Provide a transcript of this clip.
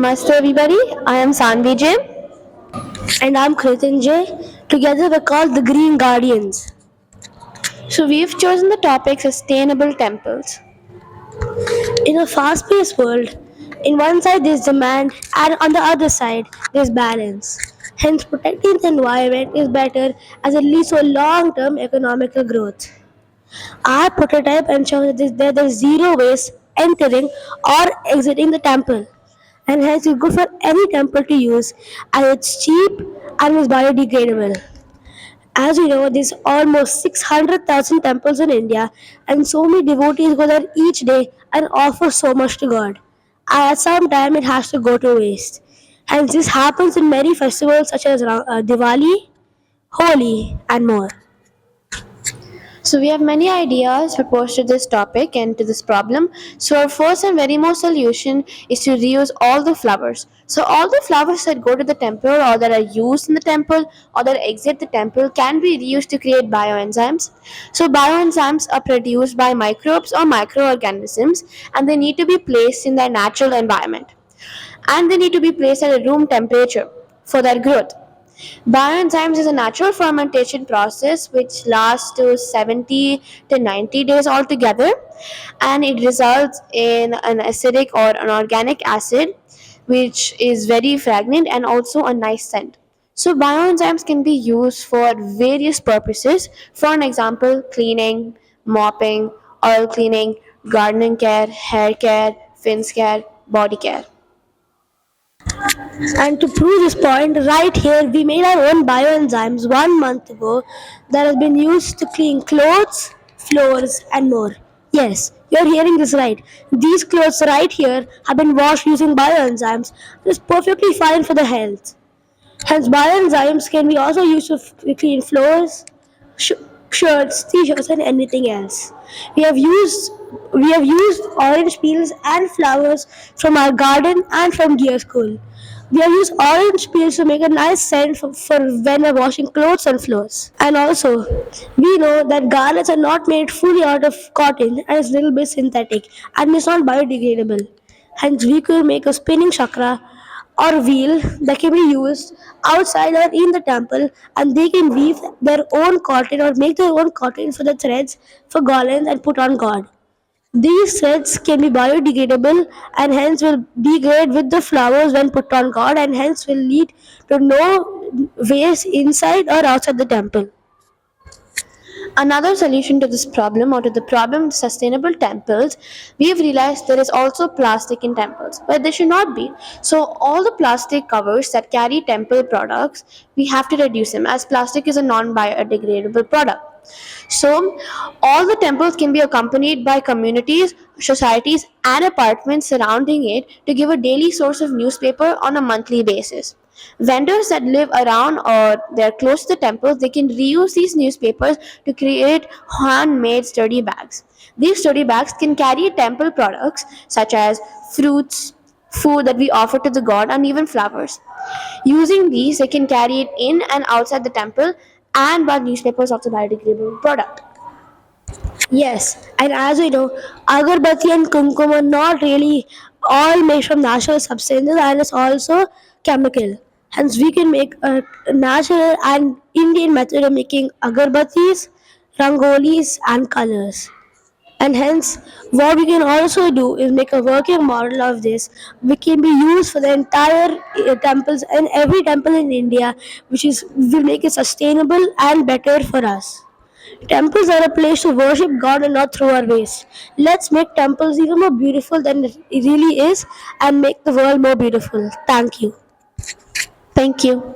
Namaste everybody, I am Sanvi J. And I'm Kritin J. Together we're called the Green Guardians. So we've chosen the topic sustainable temples. In a fast paced world, in one side there's demand, and on the other side there's balance. Hence, protecting the environment is better as it leads to long term economical growth. Our prototype ensures that there's zero waste entering or exiting the temple, and hence it's good for any temple to use as it's cheap and is biodegradable. As we know, there's almost 600,000 temples in India, and so many devotees go there each day and offer so much to God. And at some time, it has to go to waste. Hence, this happens in many festivals such as Diwali, Holi, and more. So we have many ideas proposed to this topic and to this problem. So our first and very most solution is to reuse all the flowers. So all the flowers that go to the temple or that are used in the temple or that exit the temple can be reused to create bioenzymes. So bioenzymes are produced by microbes or microorganisms and they need to be placed in their natural environment. And they need to be placed at a room temperature for their growth. Bioenzymes is a natural fermentation process which lasts to 70 to 90 days altogether, and it results in an acidic or an organic acid which is very fragrant and also a nice scent. So bioenzymes can be used for various purposes. For an example, cleaning, mopping, oil cleaning, gardening care, hair care, fins care, body care. And to prove this point, right here we made our own bioenzymes 1 month ago that has been used to clean clothes, floors, and more. Yes, you're hearing this right. These clothes right here have been washed using bioenzymes. It's perfectly fine for the health. Hence, bioenzymes can be also used to clean floors, sh- shirts, t-shirts, and anything else. We have used we have used orange peels and flowers from our garden and from gear school. We have used orange peels to make a nice scent for when we're washing clothes on floors. And also, we know that garments are not made fully out of cotton and it's a little bit synthetic and it's not biodegradable. Hence, we could make a spinning chakra or wheel that can be used outside or in the temple, and they can weave their own cotton or make their own cotton for the threads for garlands and put on God. These threads can be biodegradable and hence will degrade with the flowers when put on God and hence will lead to no waste inside or outside the temple. Another solution to this problem or to the problem of sustainable temples, we have realized there is also plastic in temples, but there should not be. So all the plastic covers that carry temple products, we have to reduce them as plastic is a non-biodegradable product. So, all the temples can be accompanied by communities, societies, and apartments surrounding it to give a daily source of newspaper on a monthly basis. Vendors that live around or they're close to the temples, they can reuse these newspapers to create handmade sturdy bags. These sturdy bags can carry temple products such as fruits, food that we offer to the god, and even flowers. Using these, they can carry it in and outside the temple, and while newspaper is also a biodegradable product. Yes, and as we know, agarbatti and kumkum are not really all made from natural substances and it's also chemical. Hence, we can make a natural and Indian method of making agarbattis, rangolis, and colors. And hence, what we can also do is make a working model of this, which can be used for the entire temples and every temple in India, which is will make it sustainable and better for us. Temples are a place to worship God and not throw our waste. Let's make temples even more beautiful than it really is and make the world more beautiful. Thank you. Thank you.